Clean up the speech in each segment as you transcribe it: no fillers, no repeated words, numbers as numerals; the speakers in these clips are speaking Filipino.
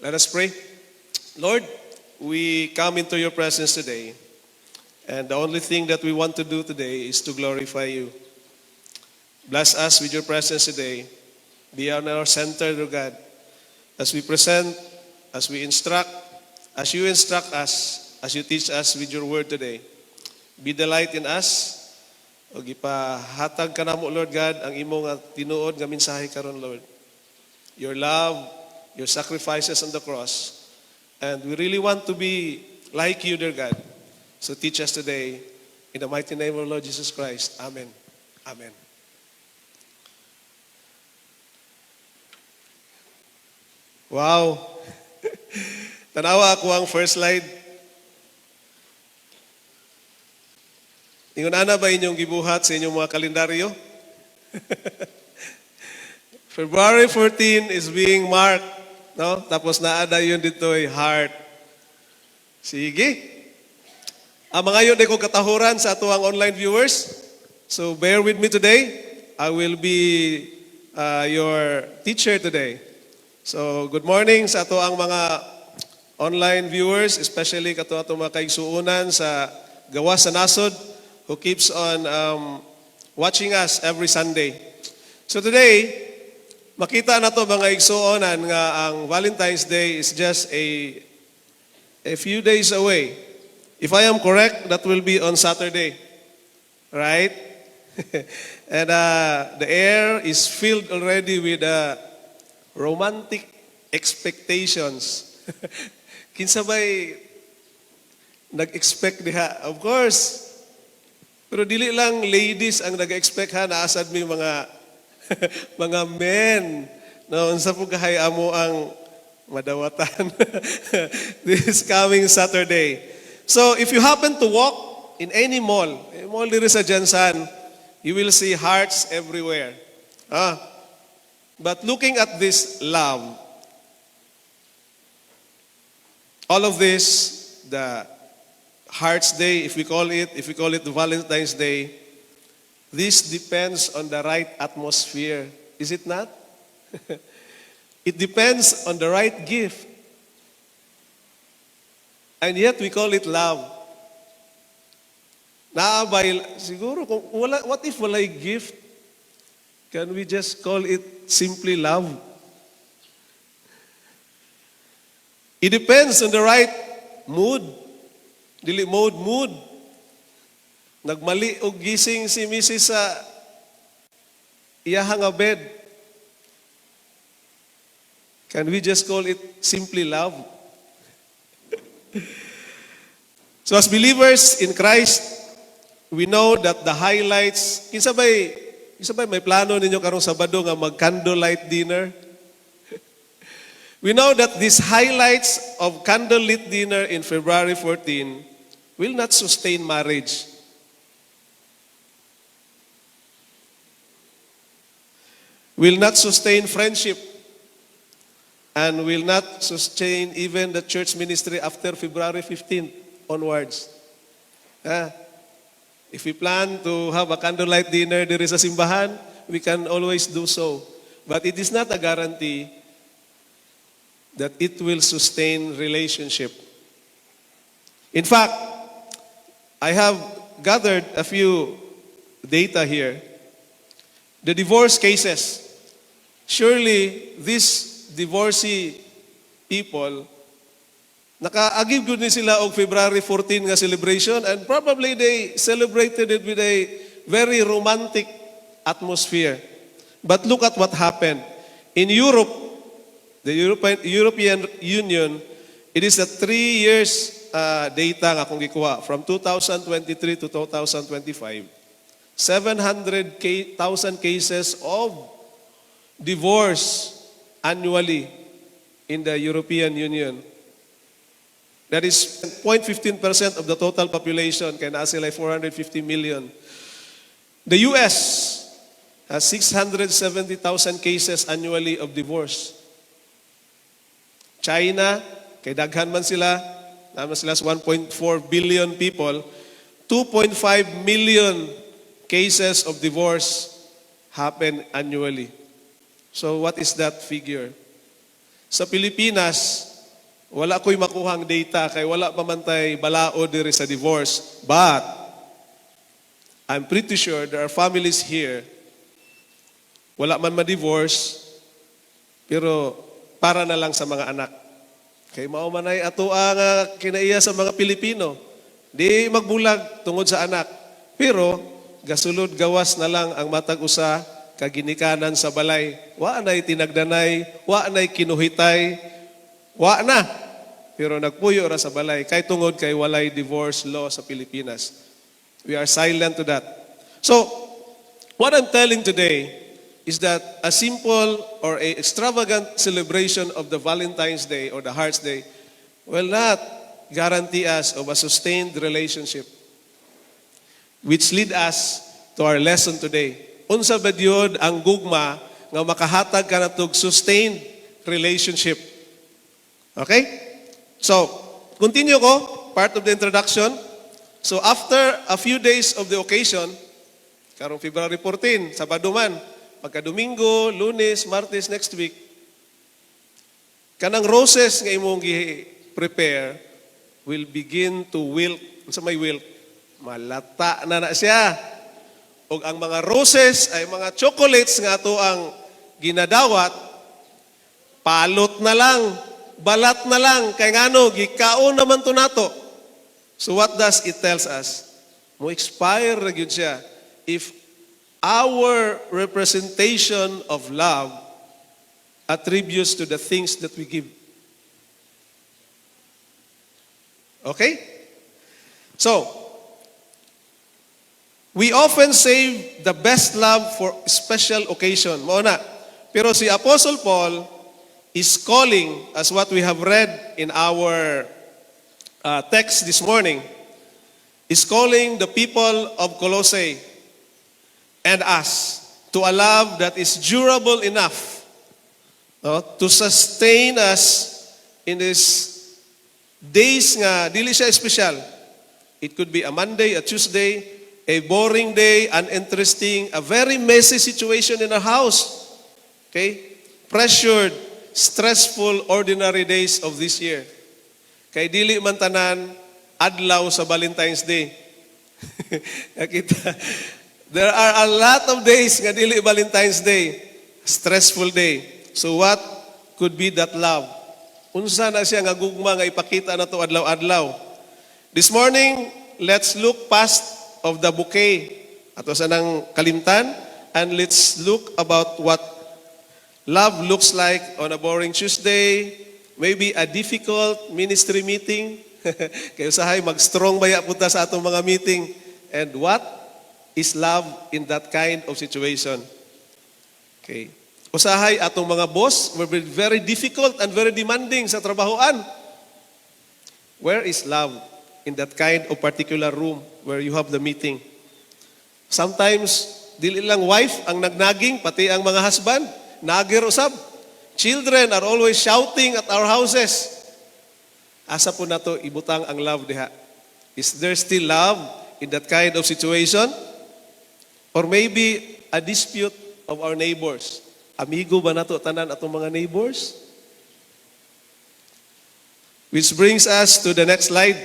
Let us pray. Lord, we come into your presence today, and the only thing that we want to do today is to glorify you. Bless us with your presence today. Be on our center, Lord God, as we present, as we instruct, as you instruct us, as you teach us with your word today. Be the light in us. O gipahatag ka namo, Lord God, ang imong tinuod nga mensahe karon, Lord. Your love, your sacrifices on the cross. And we really want to be like you, dear God. So teach us today. In the mighty name of Lord Jesus Christ. Amen. Amen. Wow. Tanawa ako ang first slide. Ingon ana ba inyong gibuhat sa inyong mga kalendaryo? February 14 is being marked, no? Tapos naada yun dito ay heart. Sige. Mga yun ay kong katahuran sa ato ang online viewers. So bear with me today. I will be your teacher today. So good morning sa ato ang mga online viewers, especially kato ato mga kaigsuunan sa gawas sa nasod who keeps on watching us every Sunday. So today, makita na to mga igsuonan nga ang Valentine's Day is just a few days away. If I am correct, that will be on Saturday. Right? And the air is filled already with romantic expectations. Kinsa ba'y nag-expect diha? Of course. Pero dili lang ladies ang nag-expect ha, naasad mi mga mga men. No, unsa po kahay amo ang madawatan this coming Saturday. So if you happen to walk in any mall diri sa Jansan, you will see hearts everywhere. But looking at this love, all of this, the Hearts Day, if we call it the Valentine's Day, this depends on the right atmosphere. Is it not? It depends on the right gift. And yet we call it love. Naabay, siguro, what if walay gift? Can we just call it simply love? It depends on the right mood. Dili mood. Nagmali og gising si Mrs. sa iyahang nga bed. Can we just call it simply love? So as believers in Christ, we know that the highlights, kinsa bay may plano ninyo karong Sabado nga mag candlelight dinner? We know that these highlights of candlelit dinner in February 14 will not sustain marriage. Will not sustain friendship. And will not sustain even the church ministry after February 15th onwards. If we plan to have a candlelight dinner there is a simbahan, we can always do so. But it is not a guarantee that it will sustain relationship. In fact, I have gathered a few data here. The divorce cases. Surely, these divorcee people, nakaagib gud ni sila og February 14 nga celebration, and probably they celebrated it with a very romantic atmosphere. But look at what happened. In Europe, the European Union, it is a 3 years data nga kung gikuha from 2023 to 2025. 700,000 cases of divorce annually in the European Union. That is 0.15% of the total population, kaya naa sila 450 million. The US has 670,000 cases annually of divorce. China, kay daghan man sila, naman sila sa 1.4 billion people, 2.5 million cases of divorce happen annually. So what is that figure? Sa Pilipinas, Wala ko'y makuhang data kay wala pa man tay balao diri sa divorce. But I'm pretty sure there are families here wala man ma-divorce pero para na lang sa mga anak. Kay mao man ay ato ang kinaiya sa mga Pilipino. Di magbulag tungod sa anak. Pero gasulod gawas na lang ang matag usa kaginikanan sa balay. Wa nay tinagdanay, wa nay kinuhitay, wa na. Pero nagpuyo ra sa balay kay tungod kay walay divorce law sa Pilipinas. We are silent to that. So, what I'm telling today is that a simple or a extravagant celebration of the Valentine's Day or the Heart's Day will not guarantee us of a sustained relationship, which lead us to our lesson today. Unsa ba yun ang gugma nga makahatag ka na tog sustained relationship? Okay? So, continue ko, part of the introduction. So after a few days of the occasion, karong February 14, Sabado man, pagka-Domingo, Lunes, Martes, next week, kanang roses nga imong gi-prepare will begin to wilt. Sa may wilt, malata na siya. O ang mga roses ay mga chocolates nga ato ang ginadawat, palot na lang, balat na lang, kay ngano, gikaon naman to nato. So what does it tells us? Mo expire na gyud siya if our representation of love attributes to the things that we give. Okay? So, we often save the best love for special occasion. Mao na. Pero si Apostle Paul is calling, as what we have read in our text this morning, is calling the people of Colossae and us to a love that is durable enough to sustain us in these days nga dili siya special. It could be a Monday, a Tuesday, a boring day, uninteresting, a very messy situation in our house. Okay? Pressured, stressful, ordinary days of this year. Kay dili man tanan adlaw sa Valentine's Day. Nakita. There are a lot of days nga dili Valentine's Day. Stressful day. So what could be that love? Unsa na siya nga gugma nga ipakita na to adlaw-adlaw. This morning, let's look past of the bouquet ato sa nang kalimtan and let's look about what love looks like on a boring Tuesday, maybe a difficult ministry meeting. Kaya usahay mag-strong baya punta sa atong mga meeting. And what is love in that kind of situation? Okay. Usahay atong mga boss will be very difficult and very demanding sa trabahoan. Where is love in that kind of particular room where you have the meeting? Sometimes, dili lang wife ang nagnaging, pati ang mga husband, nagir usab. Children are always shouting at our houses. Asa po na to ibutang ang love diha? Is there still love in that kind of situation? Or maybe a dispute of our neighbors. Amigo ba nato tanan atong mga neighbors? Which brings us to the next slide.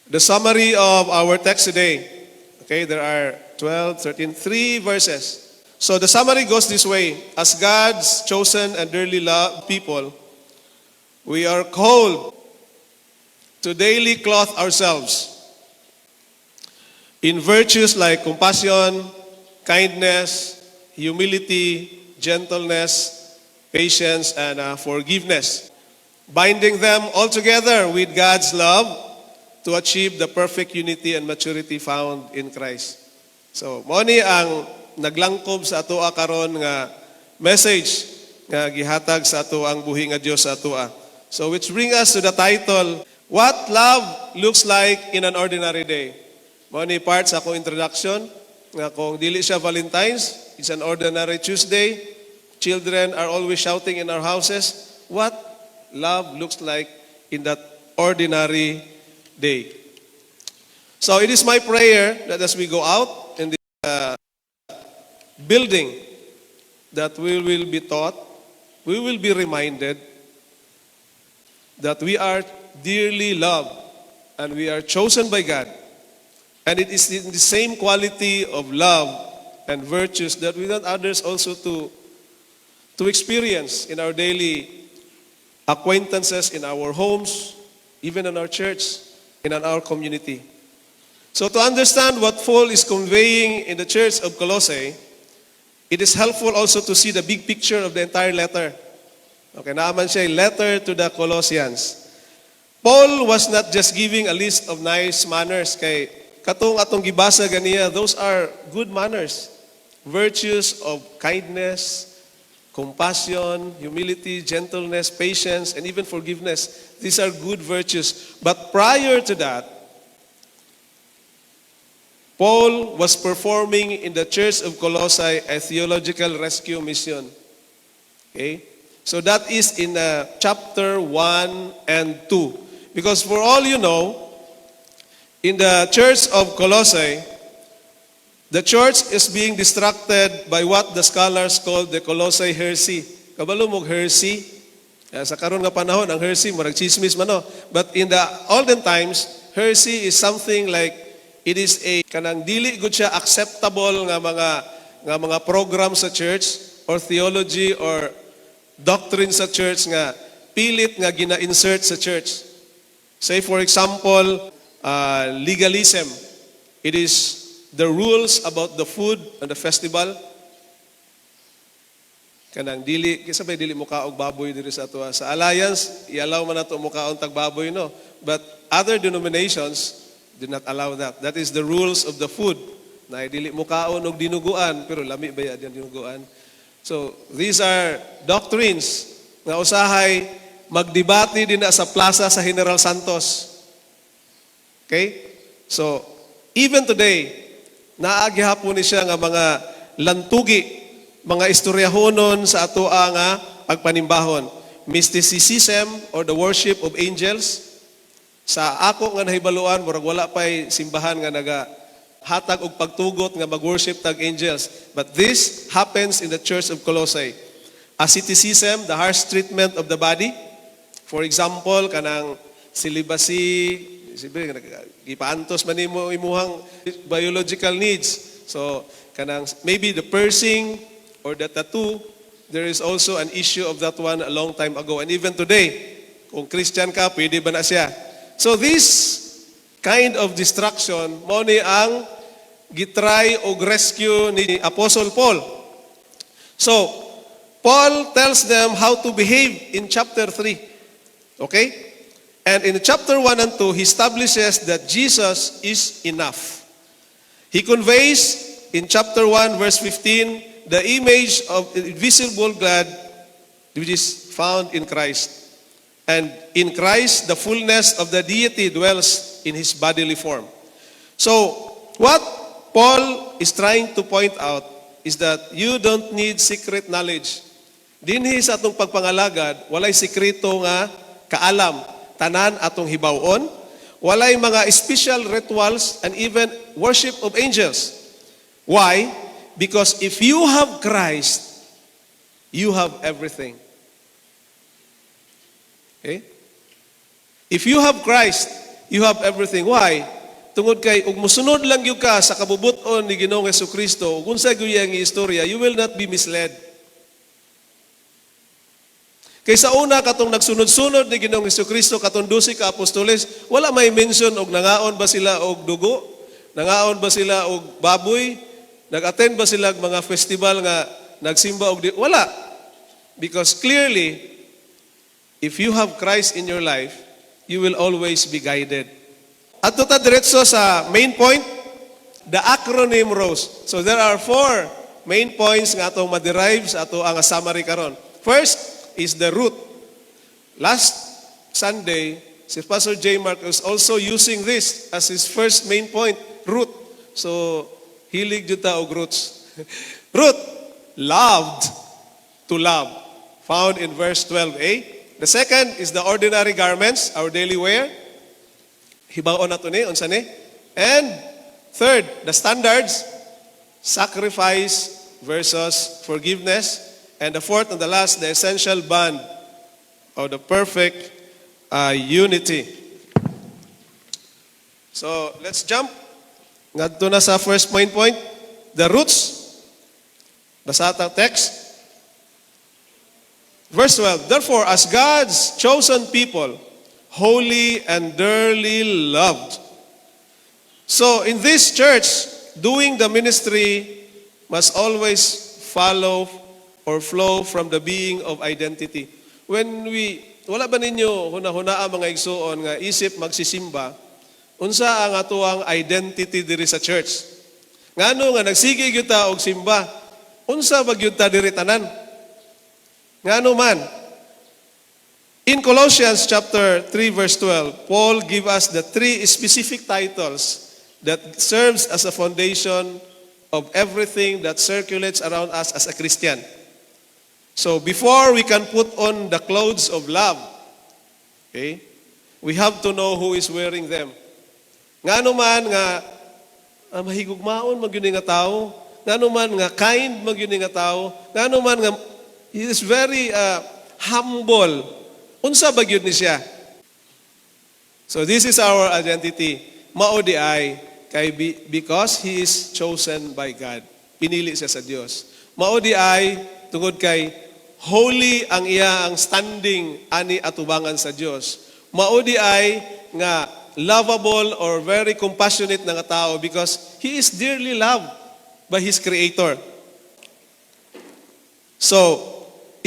The summary of our text today. Okay, there are 12, 13, 3 verses. So the summary goes this way. As God's chosen and dearly loved people, we are called to daily clothe ourselves in virtues like compassion, kindness, humility, gentleness, patience, and forgiveness, binding them all together with God's love to achieve the perfect unity and maturity found in Christ. So, mo ni ang naglangkob sa atoa karon nga message nga gihatag sa ato ang buhi nga Dios sa atoa. So, which bring us to the title, What Love Looks Like in an Ordinary Day. Mo ni part sa akong introduction nga kung dili siya Valentine's, it's an ordinary Tuesday. Children are always shouting in our houses. What love looks like in that ordinary day. So it is my prayer that as we go out in this building, that we will be taught, we will be reminded that we are dearly loved and we are chosen by God. And it is in the same quality of love and virtues that we want others also to experience in our daily acquaintances, in our homes, even in our church, and in our community. So to understand what Paul is conveying in the church of Colossae, it is helpful also to see the big picture of the entire letter. Okay, naaman siya, letter to the Colossians. Paul was not just giving a list of nice manners kay katong atong gibasa ganiya, those are good manners. Virtues of kindness, compassion, humility, gentleness, patience, and even forgiveness. These are good virtues. But prior to that, Paul was performing in the church of Colossae a theological rescue mission. Okay? So that is in chapter 1 and 2. Because for all you know, in the church of Colossae, the church is being distracted by what the scholars call the Colossae heresy. Kabalo mo heresy? Sa karon nga panahon, ang heresy, murag chismis man no. But in the olden times, heresy is something like, it is a kanang dili gud siya acceptable nga mga program sa church or theology or doctrine sa church nga pilit nga gina-insert sa church. Say for example, legalism. It is the rules about the food and the festival. Kanang dili kisabay dili mo kaog baboy diri sa ato. Sa Alliance, i-allow man nato mo kaon tag baboy no. But other denominations do not allow that. That is the rules of the food. Na dili mo kaon og dinuguan pero lami ba yan dinuguan. So these are doctrines nga usahay magdebate din na sa plaza sa General Santos. Okay? So even today, naagihapon ni siya nga mga lantugi, mga istoryahonon sa atoa nga pagpanimbahon. Mysticism or the worship of angels. Sa ako nga nahibaluan, murag wala pa'y simbahan nga nagahatag og pagtugot nga mag-worship tag angels. But this happens in the church of Colossae. Asceticism, the harsh treatment of the body. For example, kanang celibacy, gipaantos man nimo imuhang biological needs. So, kanang maybe the piercing or the tattoo, there is also an issue of that one a long time ago. And even today, kung Christian ka, pwede ba na siya? So this kind of distraction, mo ni ang gitry o rescue ni Apostle Paul. So, Paul tells them how to behave in chapter 3. Okay? And in chapter 1 and 2, he establishes that Jesus is enough. He conveys in chapter 1 verse 15 the image of invisible God which is found in Christ. And in Christ, the fullness of the deity dwells in His bodily form. So, what Paul is trying to point out is that you don't need secret knowledge. Dinhi sa atong pagpangalagad, walay sekreto nga kaalam, tanan atong hibawon, walay mga special rituals and even worship of angels. Why? Because if you have Christ, you have everything. Okay? If you have Christ, you have everything. Why? Tungod kay ug mosunod lang gyud ka sa kabubuton ni Ginoong Hesukristo, ug unsa gyud ang istorya, you will not be misled. Kay sa una katong nagsunod-sunod ni Ginoong Hesukristo katong 12 ka apostoles, wala may mention og nangaon ba sila og dugo, nangaon ba sila og baboy, nag-attend ba sila og mga festival nga nagsimba og wala. Because clearly, if you have Christ in your life, you will always be guided. At ta diretso sa main point, the acronym ROSE. So there are 4 main points nga atong ma-derive sa ato ang summary karon. First is the root. Last Sunday, si Pastor J. Mark was also using this as his first main point, root. So, hilig jud ta og roots. Root, loved to love, found in verse 12a. The second is the ordinary garments, our daily wear. Hibaon nato ni, unsa ni? And third, the standards, sacrifice versus forgiveness. And the fourth and the last, the essential bond of the perfect unity. So, let's jump. Ngadto na sa first point. The roots. Basa ang text. Verse 12, therefore, as God's chosen people, holy and dearly loved. So, in this church, doing the ministry must always follow or flow from the being of identity. Wala ba ninyo hunahuna mga igsuon nga isip magsisimba, unsa ang atuang identity diri sa church? Ngano nga nagsigi gyud ta og simba, unsa ba gyud ta diri tanan? Ngano man? In Colossians chapter 3 verse 12, Paul give us the three specific titles that serves as a foundation of everything that circulates around us as a Christian. So before we can put on the clothes of love, okay, we have to know who is wearing them. Ngano man nga mahigugmaon magyud nga tawo, ngano man nga kind magyud nga tawo, ngano man nga he is very humble. Unsa ba gyud ni siya? So this is our identity. Mao di ay because he is chosen by God. Pinili siya sa Dios. Mao di ay tungod kay holy ang iya ang standing ani atubangan sa Dios. Mao di ay nga lovable or very compassionate na nga tao because he is dearly loved by his Creator. So,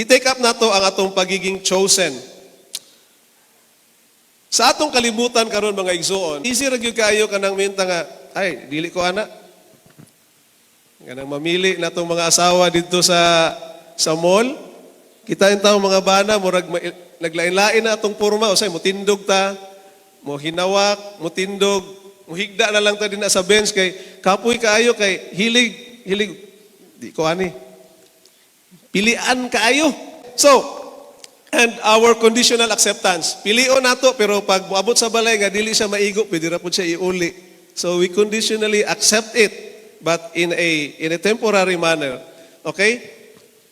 i-take up nato ang atong pagiging chosen. Sa atong kalibutan karon mga igsoon, easy ra gyud kaayo kanang minta nga, ay dili ko ana. Kanang mamili natong mga asawa dito sa mall. Kita tawo mga bana murag naglain-lain na atong porma usay mo tindog ta, mo hinawak, mo tindog, mo higda na lang ta dinha sa bench kay kapoy kaayo kay hilig di ko ani. Pilian kaayo. So, and our conditional acceptance. Pilion nato pero pag moabot sa balay nga dili siya maigo, pwede ra pud siya iuli. So we conditionally accept it but in a temporary manner. Okay?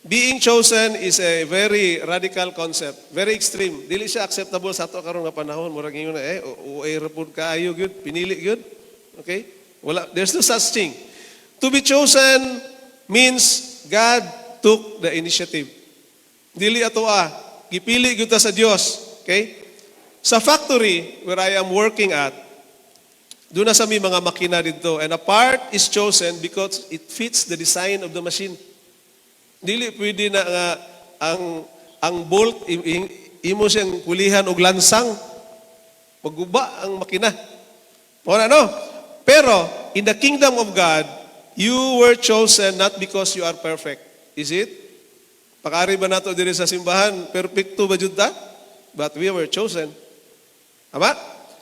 Being chosen is a very radical concept, very extreme. Dili siya acceptable sa ato karon nga panahon, murag ingon na uay ra pud kaayo gyud, pinili gyud. Okay? Wala, there's no such thing. To be chosen means God took the initiative. Dili ato gipili gyud ta sa Dios, okay? Sa factory where I am working at, doon na sa may mga makina dito, and a part is chosen because it fits the design of the machine. Dili pwede na nga ang bolt imo siyang kulihan og lansang. Magguba ang makina. Wala no? Pero in the kingdom of God, you were chosen not because you are perfect. Is it? Pakari ba nato diri sa simbahan, perfecto ba jud ta? But we were chosen. Tama?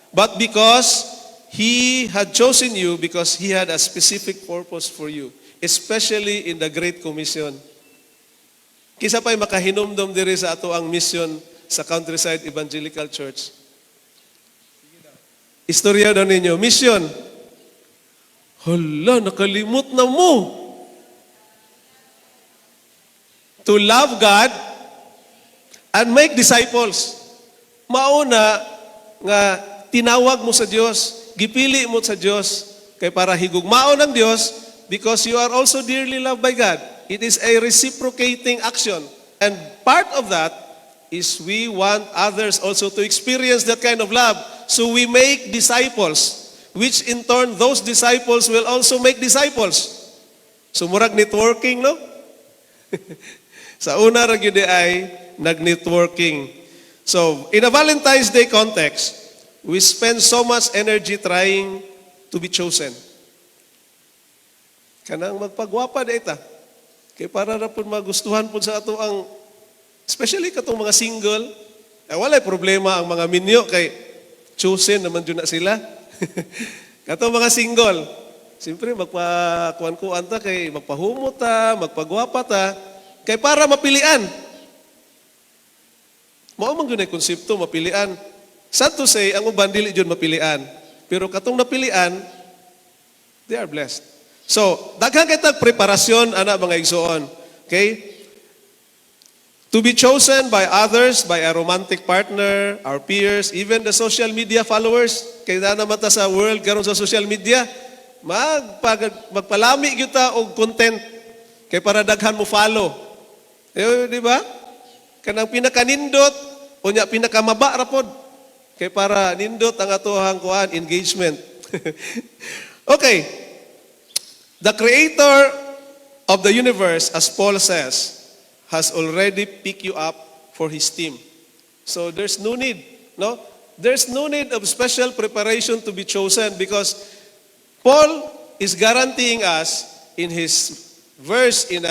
But because He had chosen you because He had a specific purpose for you, especially in the Great Commission. Kisa pa'y makahinumdum diri sa ato ang mission sa Countryside Evangelical Church. Istorya daw ninyo, mission. Hala, nakalimot na mo. To love God and make disciples. Mauna nga tinawag mo sa Dios, gipili mo sa Dios kay para higugmaon ng Dios because you are also dearly loved by God. It is a reciprocating action. And part of that is we want others also to experience that kind of love. So we make disciples, which in turn those disciples will also make disciples. So murag networking, no? Sa una ra gyud ay nag-networking. So, in a Valentine's Day context, we spend so much energy trying to be chosen. Kanang magpagwapa da ita. Kay para ra pud magustuhan pud sa ato ang especially katong mga single, walay problema ang mga minyo kay chosen naman jud na sila. Katong mga single, siyempre magpakuan-kuan ta kay magpahumot ta, magpagwapa ta. Kay para mapilian. Mao man gyud ay konsepto mapilian. Sad to say, ang uban dili jud mapilian. Pero katong napilian, they are blessed. So, daghang kitag preparasyon ana mga igsoon. Okay? To be chosen by others, by a romantic partner, our peers, even the social media followers. Kaya naman ta sa world karon sa social media, magpalami kita og content kay para daghan mo follow. Di ba? Kanang pinakanindot, unya pinakamaba ra pod. Kay para nindot ang atohang kuan engagement. Okay. The creator of the universe, as Paul says, has already picked you up for his team. So there's no need, no? There's no need of special preparation to be chosen because Paul is guaranteeing us in his verse in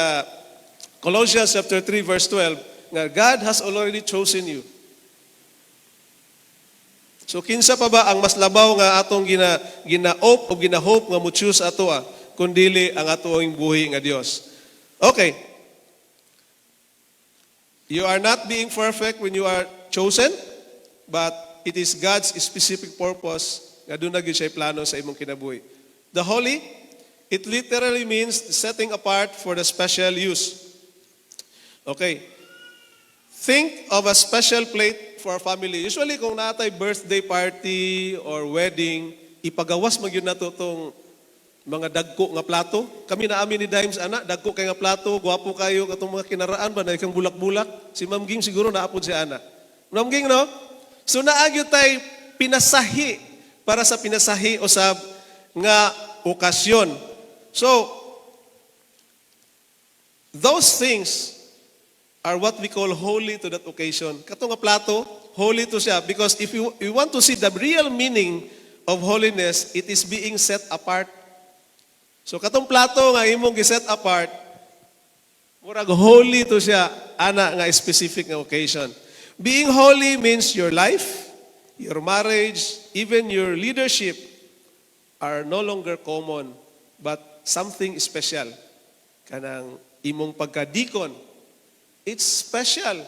Colossians chapter 3 verse 12 that God has already chosen you. So kinsa pa ba ang mas labaw nga atong gina-hope o gina-hope nga mo-choose ato kundili ang atong buhi nga Dios. Okay. You are not being perfect when you are chosen, but it is God's specific purpose nga doon na gyud siya plano sa imong kinabuhi. The holy, it literally means setting apart for the special use. Okay. Think of a special plate for a family. Usually kung natay birthday party or wedding, ipagawas man gyud nato tong mga dagko nga plato. Kami na amin ni Dimes, dagko kay nga plato, gwapo kayo, katong mga kinaraan ba, na ikang bulak-bulak. Si Ma'am Ging siguro naapod si Ana. Ma'am Ging, no? So naagyo tay pinasahi para sa pinasahi usab nga okasyon. So, those things are what we call holy to that occasion. Katong nga plato, holy to siya because if you want to see the real meaning of holiness, it is being set apart. So katong plato nga imong gi-set apart, murag holy to siya ana nga specific nga occasion. Being holy means your life, your marriage, even your leadership are no longer common but something special. Kanang imong pagkadikon, it's special.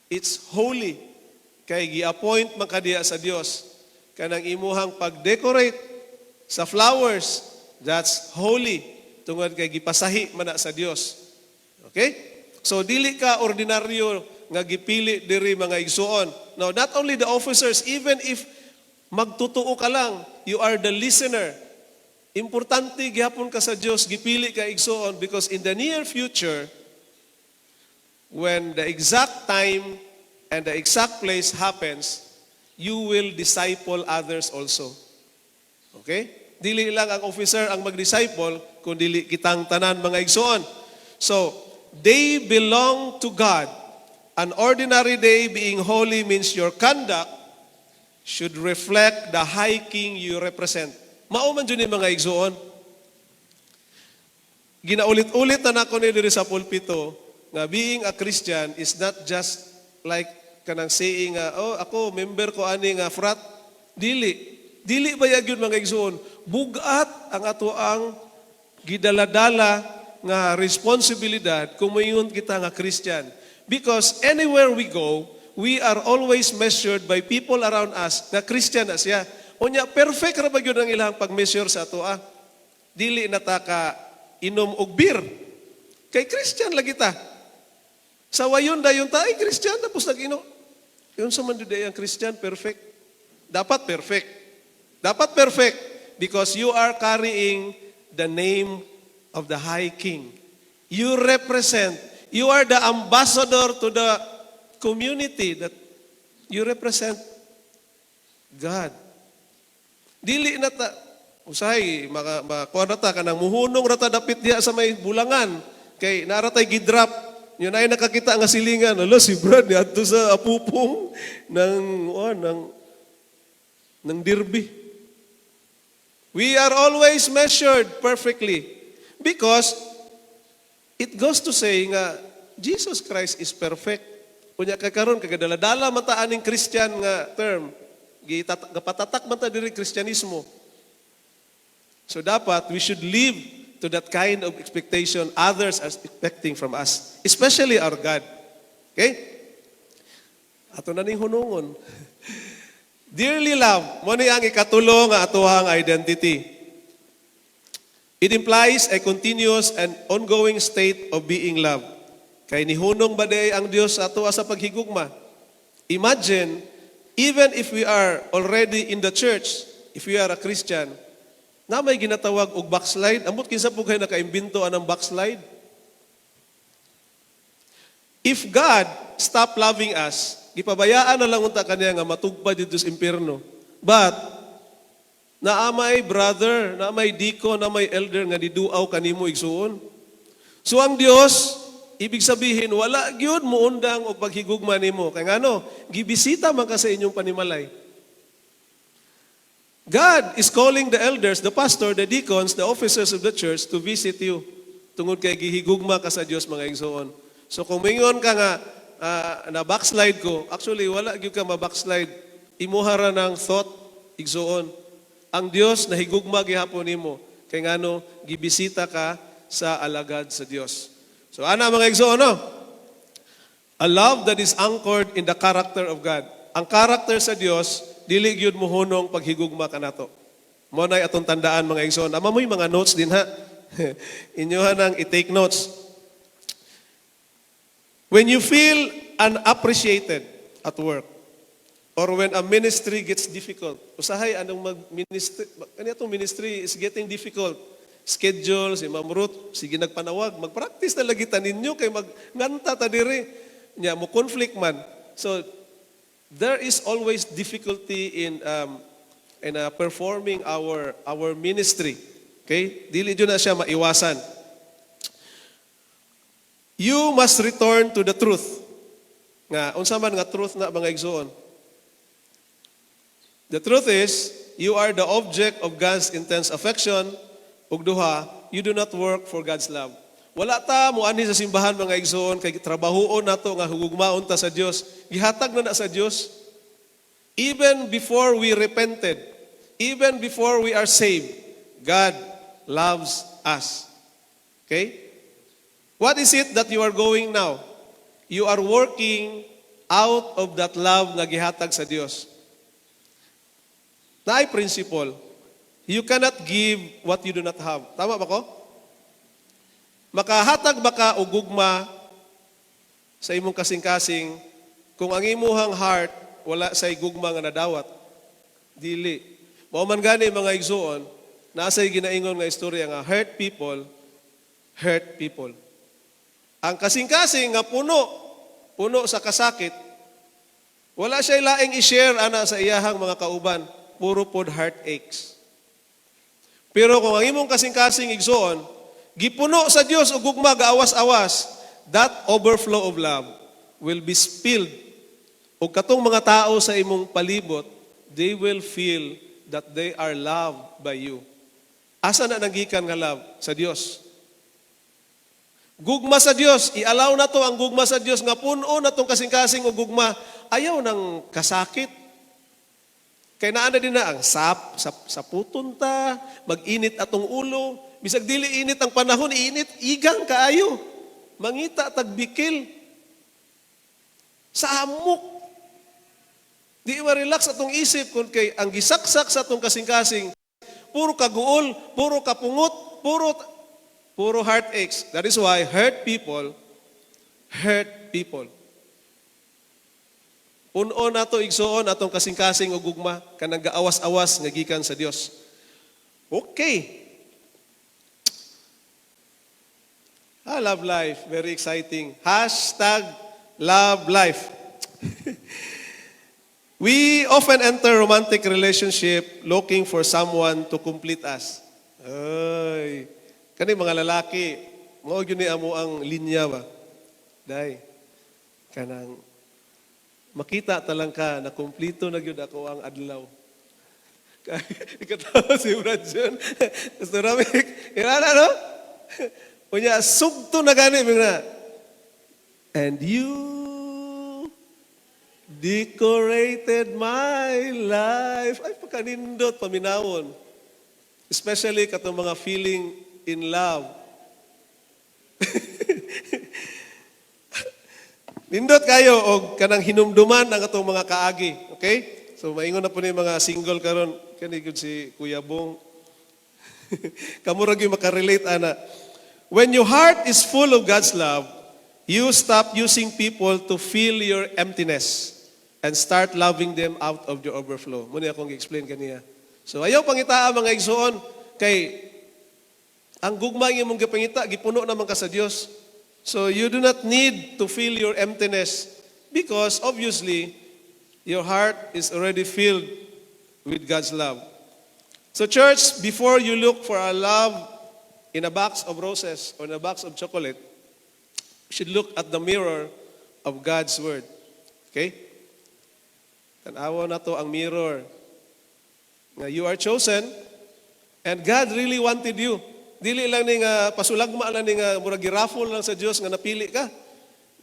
It's holy. Kay gi-appoint man kadiya sa Dios. Kanang imuhang pag-decorate sa flowers, that's holy. Tungod kay gipasahi man na sa Dios. Okay? So dili ka ordinaryo nga gipili diri mga igsuon. Now, not only the officers, even if magtutuo ka lang, you are the listener. Importante gihapon ka sa Dios, gipili ka igsuon because in the near future, when the exact time and the exact place happens, you will disciple others also. Okay? Dili lang ang officer ang mag-disciple, kundi kitang tanan mga igsoon. So, they belong to God. An ordinary day being holy means your conduct should reflect the high king you represent. Mauman dyan yung mga igsoon. Ginaulit-ulit na nako ni diri sa pulpito nga being a Christian is not just like kanang saying ako member ko ani nga frat. Dili ba yun mga igsoon? Bugat ang ato ang gidaladala nga responsibilidad kung mayon kita nga Christian. Because anywhere we go, we are always measured by people around us na Christian na siya. Unya, perfect ra ba yun ang ilang pag-measure sa ato Dili na ta ka inom og beer. Kay Christian lagi ta. Sa wayon dayon ta, ay Christian, tapos nag-inom. Yun sa man ang Christian, perfect. Dapat perfect. Dapat perfect. Because you are carrying the name of the High King. You represent, you are the ambassador to the community that you represent God. Dili na ta, usahay, makuha na ta, kanang muhunong rata dapit diya sa may bulangan. Kay naratay gidrop, yun ay nakakita nga silingan. Alo, si Brad, yato sa apupong ng dirbi. We are always measured perfectly because it goes to say nga Jesus Christ is perfect. Kunya kakaron kagadala-dala mata aning Christian nga term, gapatatak man ta diri Kristyanismo. So dapat we should live to that kind of expectation others are expecting from us, especially our God. Okay? Ato na ning hunungon. Dearly loved, mo ni ang ikatulo nga atuhang identity. It implies a continuous and ongoing state of being loved. Kay nihunong ba day ang Dios sa ato sa paghigugma? Imagine, even if we are already in the church, if we are a Christian, na may ginatawag og backslide, ambot kinsa po kayo nakaimbento anang backslide? If God stop loving us, gipabayaan na lang unta kaniya nga matugpa dito sa impierno. But naamay brother, naamay deacon, naamay elder nga niduaw kanimo igsuon. So ang Dios, ibig sabihin wala gyud mo undang og paghigugma nimo. Kay ngano, gibisita man ka sa inyong panimalay. God is calling the elders, the pastor, the deacons, the officers of the church to visit you. Tungod kay gihigugma ka sa Dios mga igsoon. So kung mingon ka nga na backslide ko, actually wala gyud ka ma-backslide. Imuhara ng thought igsoon. Ang Dios nahigugma gihapon nimo. Kay ngano gibisita ka sa alagad sa Dios. So ana mga igsoon, no? A love that is anchored in the character of God. Ang character sa Dios dili gyud mohunong paghigugma kanato. Mo nay atong tandaan mga igsoon. Ama mo'y mga notes din ha. Inyohan ang i-take notes. When you feel unappreciated at work, or when a ministry gets difficult, usahay anong mag-ministry, kanitong ministry is getting difficult. Schedule, si Ma'am Ruth, sige nagpanawag, mag-practice na lagi taninyo kay mag-nganta ta diri. Nya mo conflict man. So there is always difficulty in performing our ministry. Okay? Dili jud na siya maiwasan. You must return to the truth. Nga unsa man nga truth na mga igsoon? The truth is, you are the object of God's intense affection. Ug duha, you do not work for God's love. Wala ta mo ani sa simbahan mga igsoon kay trabahoon nato nga hugugmaon ta sa Dios. Gihatag na sa Dios. Even before we repented, even before we are saved, God loves us. Okay? What is it that you are going now? You are working out of that love nga gihatag sa Dios. Naay principle. You cannot give what you do not have. Tama ba ko? Makahatag ba ka og gugma sa imong kasing-kasing kung ang imuhang heart wala say gugma nga nadawat? Dili. Mao man gani mga igsoon, nasay ginaingon nga istorya nga hurt people hurt people. Ang kasing-kasing nga puno sa kasakit, wala siya laing i-share ana sa iyahang mga kauban, puro pod heartaches. Pero kung ang imong kasing-kasing igsoon, gipuno sa Dios og gugma gaawas-awas, that overflow of love will be spilled. Og katong mga tao sa imong palibot, they will feel that they are loved by you. Asa na nagikan nga love? Sa Dios. Gugma sa Dios, i-allow na to ang gugma sa Dios nga puno na tong kasing-kasing o gugma. Ayaw ng kasakit. Kaya naana din na ang sa puton ta, mag-init atong ulo. Bisag dili init ang panahon, init, igang kaayo. Mangita, tagbikil. Sa amok. Di ma-relax atong isip kung kay ang gisaksak sa atong kasing-kasing, puro kaguol, puro kapungot, puro heartaches. That is why hurt people. Puno na to igsoon atong kasing-kasing o gugma, kanang gaawas-awas nga gikan sa Dios. Okay. Love life. Very exciting. #love life. We often enter romantic relationship looking for someone to complete us. Ay. Kani mga lalaki, mao gyud ni amo ang linya ba? Day. Kanang makita talang ka na kumpleto na gyud ako ang adlaw. Ikatawa si Brad John. Gusto namin, irana no? Unya, sugto na gani mga. And you decorated my life. Ay, pagkanindot, paminawon. Especially katong mga feeling in love. Nindot kayo o kanang hinumduman ang atong mga kaagi. Okay? So, maingon na po ni mga single karon kanigod si Kuya Bong. Kamurag yung makarelate, ana. When your heart is full of God's love, You stop using people to fill your emptiness and start loving them out of your overflow. Muna akong i-explain kaniya. So ayaw pangitaa mga igsoon kay ang gugma ng imong gipangita gipuno naman ka sa Dios. So you do not need to fill your emptiness because obviously your heart is already filled with God's love. So church, before you look for a love in a box of roses or in a box of chocolate, you should look at the mirror of God's word. Okay? Tanawa na to ang mirror. Nga you are chosen and God really wanted you. Dili lang ni nga pasulagma lang ni nga murag girafol lang sa Dios nga napili ka.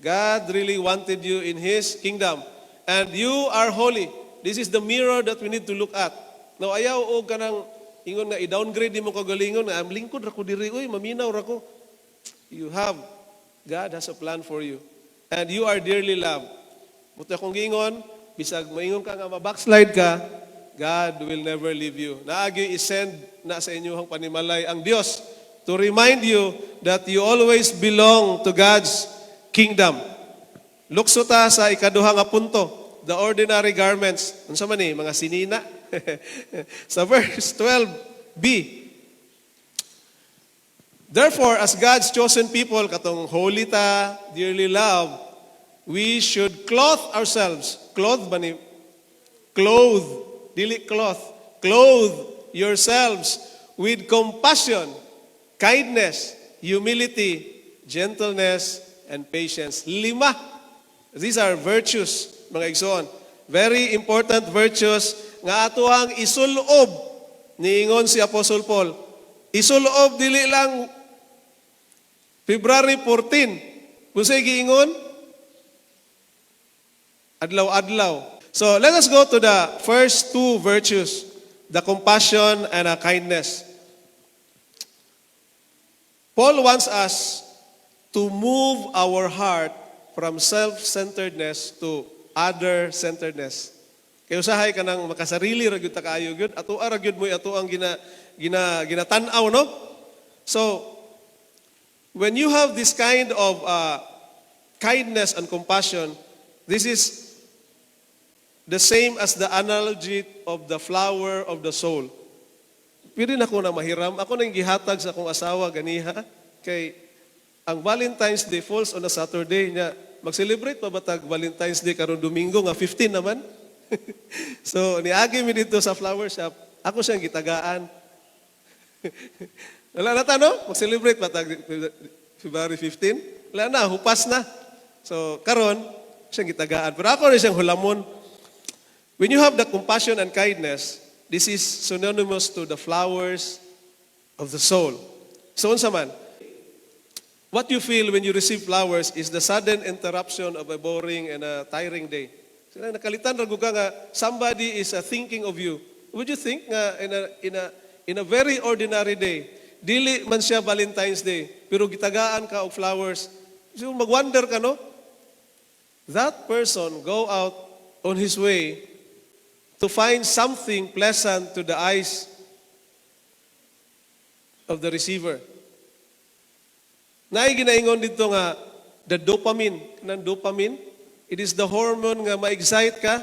God really wanted you in His kingdom. And you are holy. This is the mirror that we need to look at. Now ayaw o kanang ingon nga i-downgrade mo kagalingon nga am lingkod ra ko diri oy maminaw ra ko. You have God has a plan for you. And you are dearly loved. Muto akong gingon, bisag maingon ka nga ma-backslide ka, God will never leave you. Naagi isend na sa inyong panimalay ang Dios to remind you that you always belong to God's kingdom. Lukso ta sa ikaduha nga punto, the ordinary garments. Unsa man ni mga sinina? Sa verse 12b. Therefore, as God's chosen people, katong holy ta, dearly loved, we should clothe ourselves. Clothe ba ni? Clothe. Dili cloth. Clothe yourselves with compassion, kindness, humility, gentleness, and patience. 5. These are virtues, mga igsoon. Very important virtues nga ato ang isulob niingon si Apostle Paul. Isulob dili lang February 14. Kung sa'y giingon, adlaw-adlaw. So let us go to the first 2 virtues, the compassion and kindness. Paul wants us to move our heart from self-centeredness to other-centeredness. Kaya usahay ka nang makasarili ra gyud ta kaayo gyud, ato ra gyud mo ato ang ginatan-aw, no? So when you have this kind of kindness and compassion, this is the same as the analogy of the flower of the soul. Pwede na ako na mahiram. Ako nang gihatag sa akong asawa ganiha. Kay ang Valentine's Day falls on a Saturday niya. Mag-celebrate pa ba tag Valentine's Day karon Domingo nga 15 naman? So niagi mi dito sa flower shop. Ako siyang gitagaan. Wala na ta, no? Mag-celebrate pa tag February 15. Wala na, hupas na. So karon siyang gitagaan. Pero ako rin siyang hulamon. When you have the compassion and kindness, this is synonymous to the flowers of the soul. So unsa man? What you feel when you receive flowers is the sudden interruption of a boring and a tiring day. Sila nakalitan ra gud ka nga somebody is thinking of you. Would you think nga in a very ordinary day, dili man siya Valentine's Day, pero gitagaan ka og flowers. So magwonder ka, no? That person go out on his way to find something pleasant to the eyes of the receiver. Naay ginaingon dito nga the dopamine. Kanang dopamine, it is the hormone nga ma-excite ka.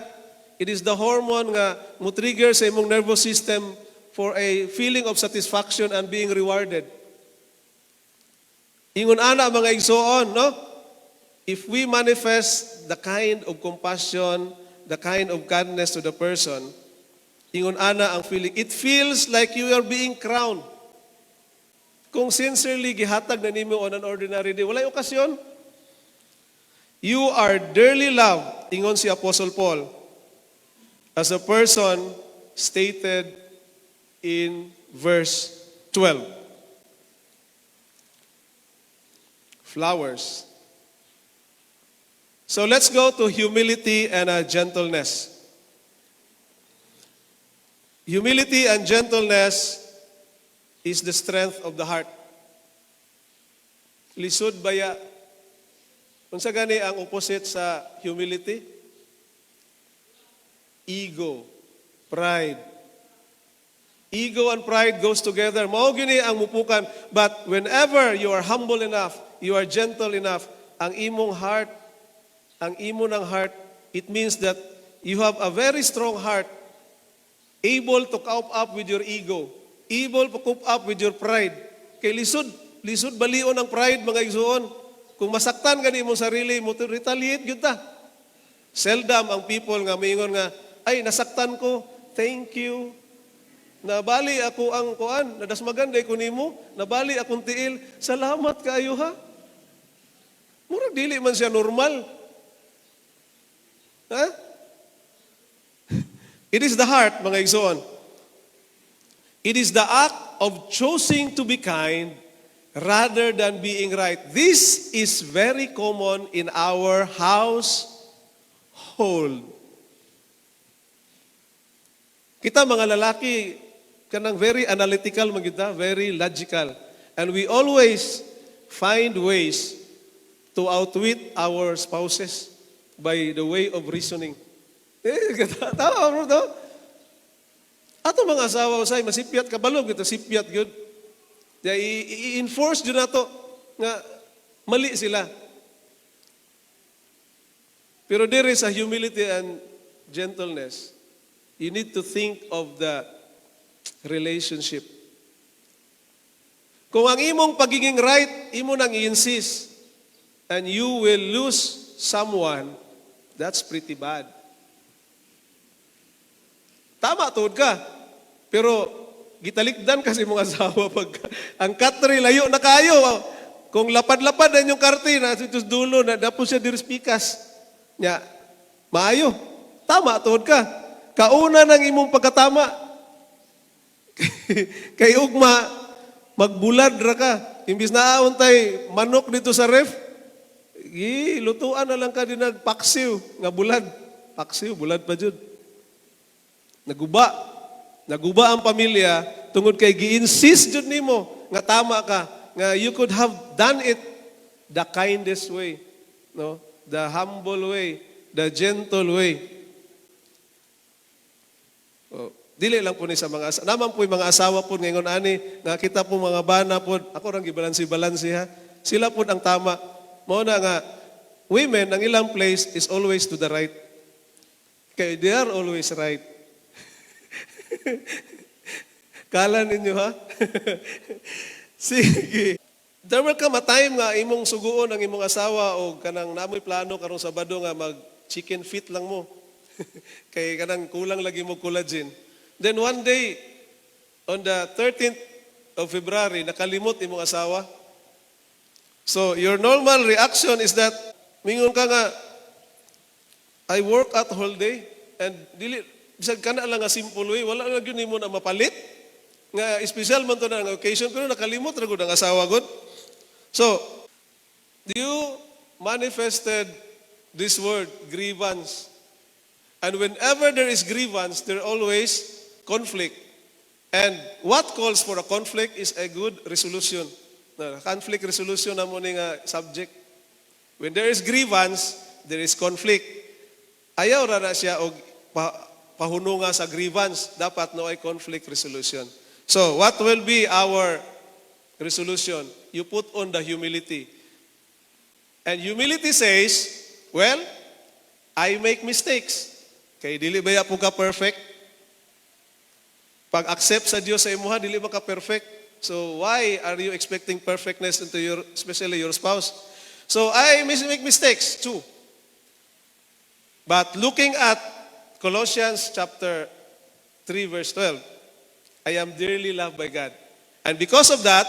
It is the hormone nga mo-trigger sa imong nervous system for a feeling of satisfaction and being rewarded. Ingon ana mga igsoon, no? If we manifest the kind of compassion, the kind of kindness to the person, ingon ana ang feeling, it feels like you are being crowned. Kung sincerely gihatag na nimo on an ordinary day, walay okasyon. You are dearly loved, ingon si Apostle Paul, as a person stated in verse 12. Flowers. So let's go to humility and gentleness. Humility and gentleness is the strength of the heart. Lisod baya. Unsa gani ang opposite sa humility? Ego, pride. Ego and pride goes together. Mao gini ang mupukan. But whenever you are humble enough, you are gentle enough, ang imong heart, ang imo ng heart, it means that you have a very strong heart, able to cope up with your ego, able to cope up with your pride. Kay lisod balion ang pride, mga igsoon. Kung masaktan ka imong sarili mo, to retaliate yun ta. Seldom ang people nga maingon nga, ay, nasaktan ko, thank you. Nabali ako ang kuan, nadasmagan day ko nimo, nabali akong tiil, salamat kaayo ha. Murag dili man siya normal. Ha? It is the heart, mga igsoon. It is the act of choosing to be kind rather than being right. This is very common in our household. Kita mga lalaki, kanang very analytical magita, very logical. And we always find ways to outwit our spouses by the way of reasoning. Tama bro, no? Ato mga asawa usay masipyat kabalog ito, sipyat gyud. Kaya i-enforce yun na to nga mali sila. Pero there is a humility and gentleness. You need to think of the relationship. Kung ang imong pagiging right, imo nang i-insist, and you will lose someone, that's pretty bad. Tama, tuod ka. Pero, gitalikdan kasi mga asawa pag ang katri layo na kayo. Kung lapad-lapad na yung karti na ito dulo na dapat siya dirispikas. Nya, maayo. Tama, tuod ka. Kauna ng imong pagkatama. Kay ugma, magbulad ra ka. Imbis na auntay manok dito sa ref, lutuan na lang ka din nagpaksiw nga bulad. Paksiw, bulad pa jud. Naguba ang pamilya tungod kay gi-insist jud nimo nga tama ka, nga you could have done it the kindest way, no? The humble way, the gentle way. Oh, dili lang po ni sa mga asawa. Naman po yung mga asawa po ngayon ani, nga kita po mga bana po, ako rang gibalansi-balansi ha. Sila po ang tama. Mao na nga, women, ang ilang place is always to the right. Kaya they are always right. Kala ninyo ha? Sige. There will come a time nga imong suguon ang imong asawa o kanang namoy plano karong Sabado nga mag chicken feet lang mo. Kay kanang kulang lagi mo collagen. Then one day, on the 13th of February, nakalimot imong asawa. So your normal reaction is that, mingon ka nga, I work at whole day, and dili, bisag ka na lang nga simple way, wala lang yun mo na mapalit. Nga, special man to na ang occasion, pero nakalimot ra gud ang asawa gud. So, you manifested this word, grievance. And whenever there is grievance, there always conflict. And what calls for a conflict is a good resolution. Conflict resolution na mo nga subject. When there is grievance, there is conflict. Ayaw ra na siya og pahununga sa grievance. Dapat no ay conflict resolution. So, what will be our resolution? You put on the humility. And humility says, well, I make mistakes. Kay dili baya po ka perfect. Pag accept sa Dios sa imuha, dili ba ka perfect? So why are you expecting perfectness into your, especially your spouse? So I make mistakes too. But looking at Colossians chapter 3 verse 12, I am dearly loved by God. And because of that,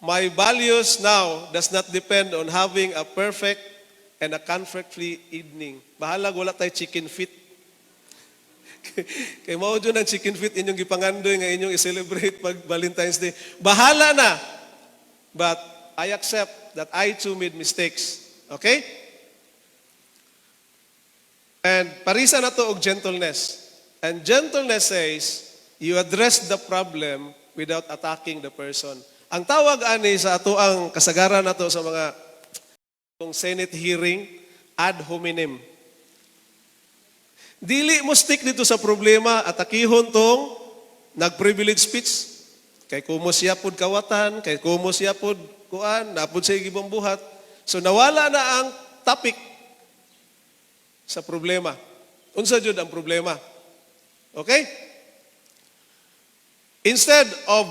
my values now does not depend on having a perfect and a conflict-free evening. Bahalag wala tayo chicken feet. Kay mao dyan ang chicken feet inyong gipangandoy nga inyong i-celebrate pag Valentine's Day. Bahala na. But I accept that I too made mistakes. Okay? And parisa na to og gentleness. And gentleness says, you address the problem without attacking the person. Ang tawag ani sa ato ang kasagaran nato sa mga Senate hearing, ad hominem. Dili mo stick dito sa problema at akihon tong nag-privilege speech. Kay kumo siya pod kawatan, kay kumo siya pod kuan, napod siya gibang buhat. So nawala na ang topic sa problema. Unsa jud ang problema? Okay? Instead of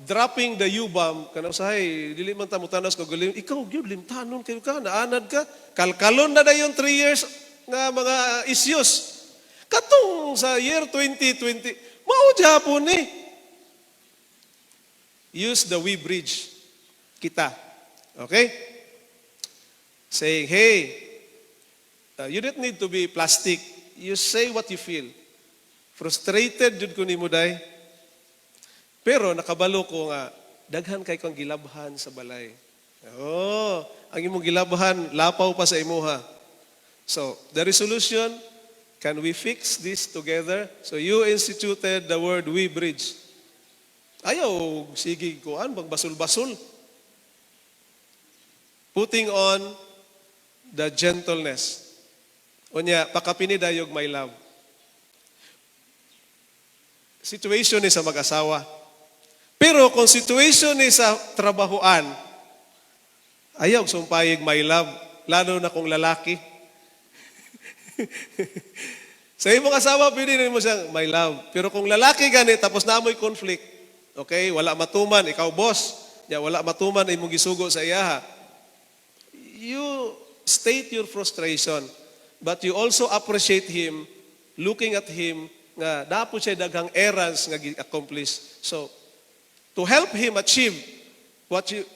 dropping the U-bomb, kanang sahay, dili man ta mutanas ko gulim, ikaw gyud limtanon kayo ka, naanad ka, kalkalon na dayon 3 years nga mga issues. Katong sa year 2020, mao gyapon ni. Use the we bridge. Kita. Okay? Saying, hey, you don't need to be plastic. You say what you feel. Frustrated jud ko nimo day. Pero nakabalo ko nga, daghan kay kong gilabhan sa balay. Oh, ang imong gilabhan, lapaw pa sa imuha. So, the resolution, can we fix this together? So, you instituted the word we bridge. Ayaw, sige kuan, bagbasol-basol. Putting on the gentleness. Unya, pakapinidayog my love. Situation ni sa mag-asawa. Pero kung situation ni sa trabahoan, ayaw sumpayig my love, lalo na kung lalaki. Sa imong asawa, pwede mo siyang my love. Pero kung lalaki gani, tapos na amoy conflict, okay, wala matuman, ikaw boss, wala matuman, imong gisugo sa iyaha. You state your frustration, but you also appreciate him, looking at him, nga dapat siya daghang errands nga gi-accomplish. So, to help him achieve what you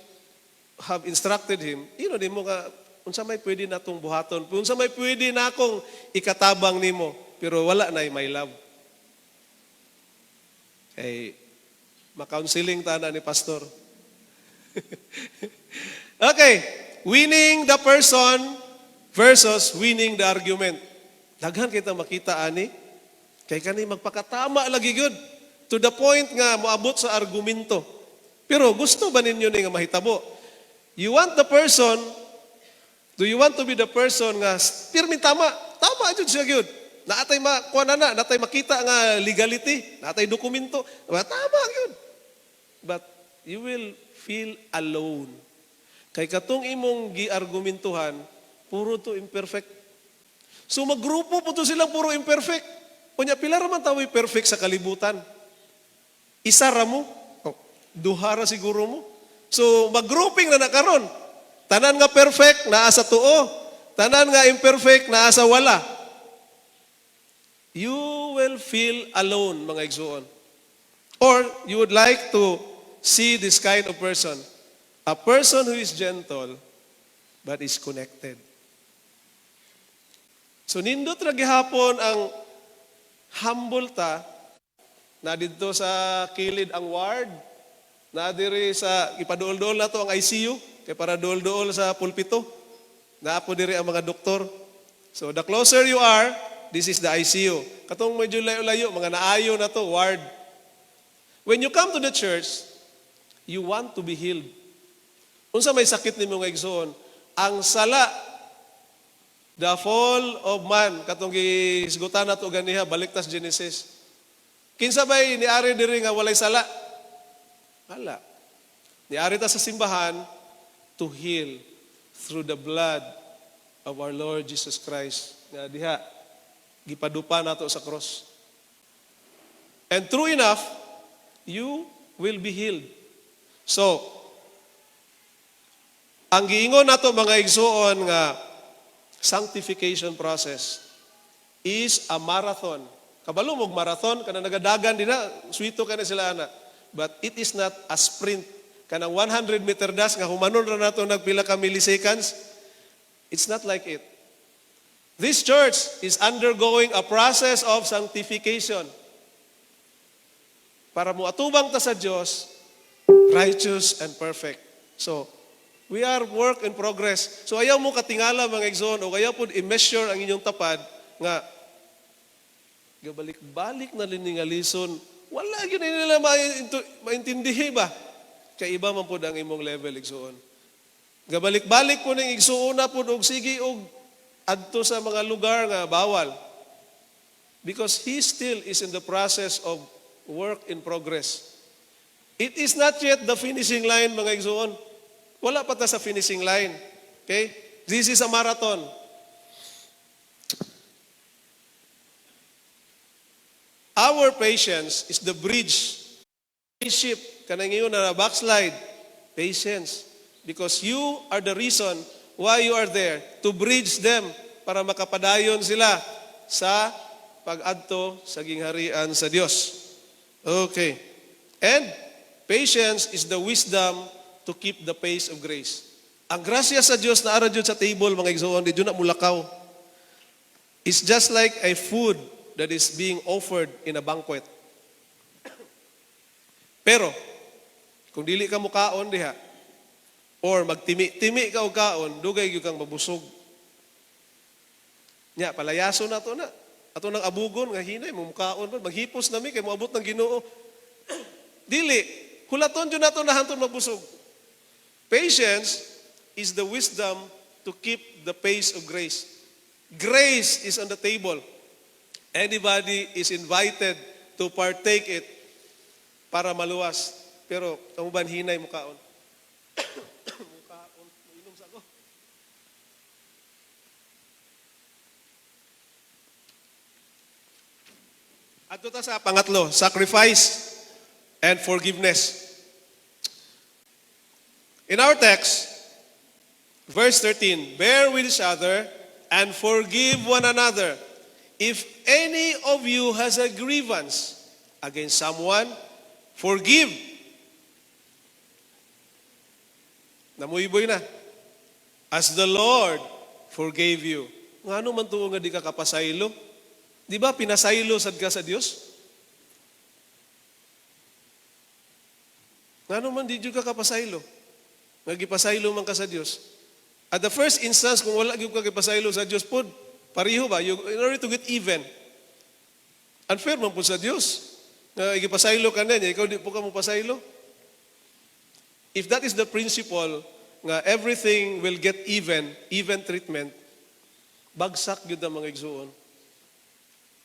have instructed him, di mo nga, unsa may pwede natong buhaton, unsa may pwede na akong ikatabang nimo, pero wala na my love. Eh, ma-counseling ta na ni pastor. Okay, winning the person versus winning the argument. Daghan kita makita ani, kay kani magpakatama lagi gyud to the point nga moabot sa argumento. Pero gusto ba ninyo ni nga mahitabo? You want the person, do you want to be the person nga pirmi tama? Tama jud siya gyud. Naatay natay makita nga legality, naatay dokumento. Tama gyud. But you will feel alone. Kay katong imong giargumentuhan, puro to imperfect. So maggrupo po to silang puro imperfect. Unya pila ra man tawo'y perfect sa kalibutan. Isa ra mo, duha ra siguro mo. So mag-grouping na nakaron. Tanan nga perfect naa sa tuo, tanan nga imperfect naa sa wala. You will feel alone, mga igsoon. Or you would like to see this kind of person. A person who is gentle but is connected. So nindot ra gihapon ang humble ta na dito sa kilid ang ward, na diri sa ipaduol-duol na to ang ICU, kay para duol-duol sa pulpito. Naapo diri ang mga doktor. So the closer you are, this is the ICU. Katong medyo layo-layo, mga naayo na to, ward. When you come to the church, you want to be healed. Unsa may sakit nimo nga igsoon? Ang sala, the fall of man, katong gisgutan nato ganiha, baliktas Genesis. Kinsa bay niari diri nga walay sala? Wala. Niari ta sa simbahan to heal through the blood of our Lord Jesus Christ. Nga diha gipadupa nato sa cross. And true enough, you will be healed. So, ang giingon nato mga igsoon nga sanctification process is a marathon. Kabalo mong marathon, kana nagadagan din na, suwito ka na sila ana. But it is not a sprint. Kanang 100 meter dash, nga humanon ra nato nagpila ka milliseconds. It's not like it. This church is undergoing a process of sanctification. Para mo atubang ta sa Diyos, righteous and perfect. So, we are work in progress. So, ayaw mo katingala mga igsoon, o ayaw po i-measure ang inyong tapad, nga, gabalik-balik na liningalisyon, wala yun nila maintindihi ba? Kaya iba man po ang imong level, igsoon. Gabalik-balik po ng igsoon na po, og sige, og adto sa mga lugar nga bawal. Because he still is in the process of work in progress. It is not yet the finishing line, mga igsoon. Wala pa ta sa finishing line. Okay? This is a marathon. Our patience is the bridge. Ship, kanang ngayon na backslide. Patience. Because you are the reason why you are there. To bridge them para makapadayon sila sa pag-adto sa gingharian sa Dios. Okay. And patience is the wisdom to keep the pace of grace. Ang grasya sa Dios na ara jud sa table, mga igsoon, di jud na mulakaw. It's just like a food that is being offered in a banquet. Pero, kung dili ka mukaon diha, or magtimi-timi ka og kaon, dugay gyud kang mabusog. Nya, palayaso na to na. Ato nang abugon, nga hinay, mukaon pa, maghipos nami, kay moabot ng Ginoo. Dili, hulaton dyan nato na hanton mabusog. Patience is the wisdom to keep the pace of grace. Grace is on the table. Anybody is invited to partake it para maluwas. Pero, ang uban hinay mukaon. Mukaon, mainom sa ako. At ito sa pangatlo, sacrifice and forgiveness. In our text, verse 13, bear with each other and forgive one another. If any of you has a grievance against someone, forgive. Namuyboy na. As the Lord forgave you. Ngano man tuo nga di ka kapasaylo? Di ba pinasaylo sad ka sa Dios? Ngano man di jud ka kapasaylo? Nga gipasaylo man ka sa Dios. At the first instance, kung wala gyud ka gipasaylo sa Dios pod, pareho ba? In order to get even. Unfair man po sa Dios. Nga gipasaylo ka na niya, ikaw di po ka mo pasaylo. If that is the principle, nga everything will get even treatment, bagsak gyud ang mga igsuon.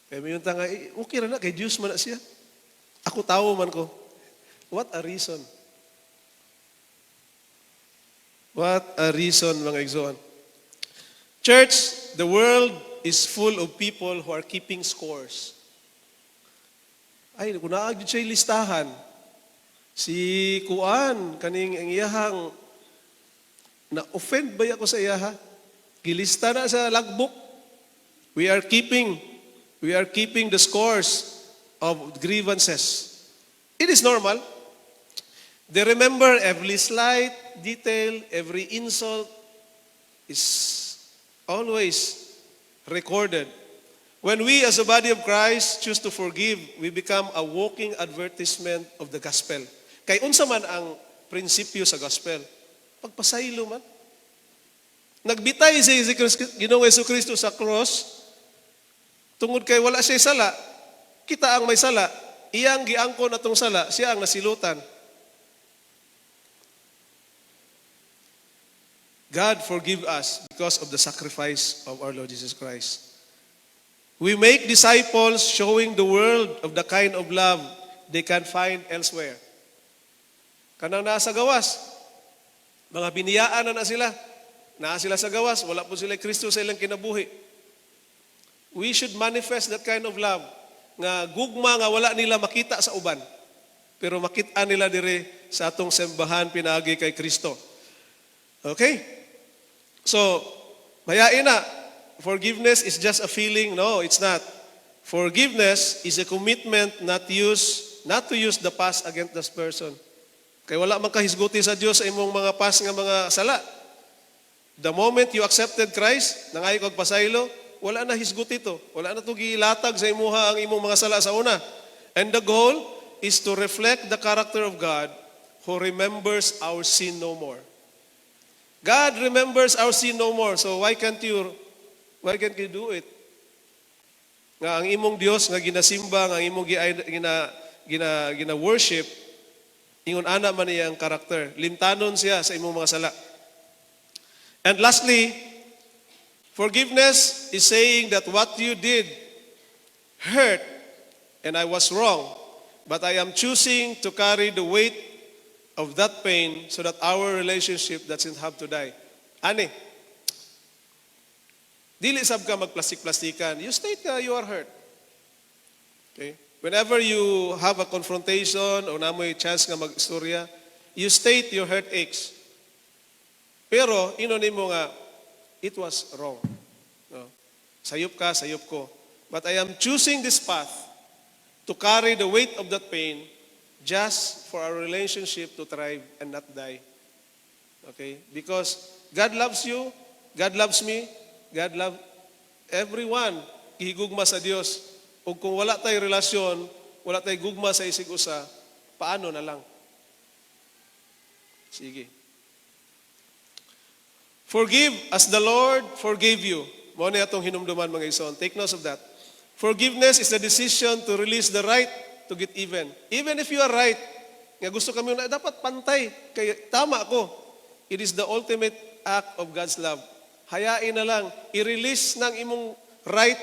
Kaya may yung tanga, okay na kay Diyos man na siya. Ako tao man ko. What a reason. What a reason, mga igsoon. Church, the world is full of people who are keeping scores. Ay, kung naagyo siya listahan, si Kuan, kaning ang iyahang, na-offend ba ako sa iyaha? Gilista na sa logbook. We are keeping the scores of grievances. It is normal. They remember every slight detail, every insult is always recorded. When we as a body of Christ choose to forgive, we become a walking advertisement of the gospel. Kay unsa man ang prinsipyo sa gospel? Pagpasaylo man. Nagbitay si Ginoong Jesucristo sa cross, tungod kay wala siya sala, kita ang may sala, iyang giangkon atong sala, siya ang nasilutan. God forgive us because of the sacrifice of our Lord Jesus Christ. We make disciples showing the world of the kind of love they can find elsewhere. Kanang nasa gawas, mga biniyaan na sila. Naa sila sa gawas, wala po sila Kristo sa ilang kinabuhi. We should manifest that kind of love nga gugma nga wala nila makita sa uban. Pero makita nila dire sa atong sembahan pinaagi kay Kristo. Okay? So, mayain na, forgiveness is just a feeling. No, it's not. Forgiveness is a commitment not to use the past against this person. Kaya wala man kahisguti sa Dios sa imong mga past nga mga sala. The moment you accepted Christ, nangayo kag pasaylo, wala na hisguti to. Wala na to gilatag sa imuha ang imong mga sala sa una. And the goal is to reflect the character of God who remembers our sin no more. God remembers our sin no more. So why can't you do it? Nga ang imong Dios nga ginasimba, nga ang imong gina worship, ingon ana man niya ang karakter. Limtanon siya sa imong mga sala. And lastly, forgiveness is saying that what you did hurt and I was wrong, but I am choosing to carry the weight of that pain so that our relationship doesn't have to die. Ani, Dili sab ka magplastik-plastikan. You state nga you are hurt. Okay? Whenever you have a confrontation o namoy chance nga mag-istorya, you state your hurt aches. Pero, inonin mo nga, it was wrong. No? Sayop ka, sayop ko. But I am choosing this path to carry the weight of that pain just for our relationship to thrive and not die. Okay? Because God loves you, God loves me, God loves everyone. Ihigugma sa Dios. O kung wala tayong relasyon, wala tayong gugma sa isig usa, paano na lang? Sige. Forgive as the Lord forgave you. Mo na itong hinumduman mga ison. Take note of that. Forgiveness is the decision to release the right to get even. Even if you are right, nga gusto kami na dapat pantay, kaya tama ako. It is the ultimate act of God's love. Hayain na lang, i-release ng imong right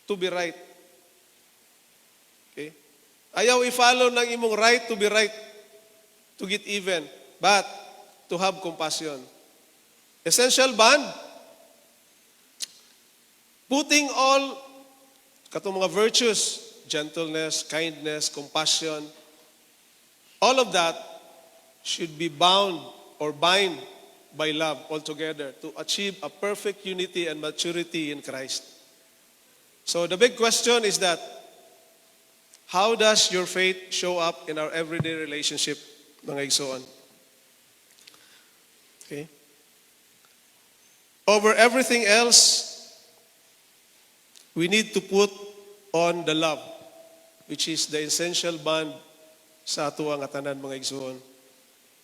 to be right. Okay? Ayaw i-follow ng imong right to be right, to get even, but to have compassion. Essential bond, putting all katong mga virtues, gentleness, kindness, compassion, all of that should be bound or bind by love altogether to achieve a perfect unity and maturity in Christ. So the big question is that, how does your faith show up in our everyday relationship, mga igsoon? Okay? Over everything else, we need to put on the love, which is the essential bond sa ato ang atanan, mga igsoon.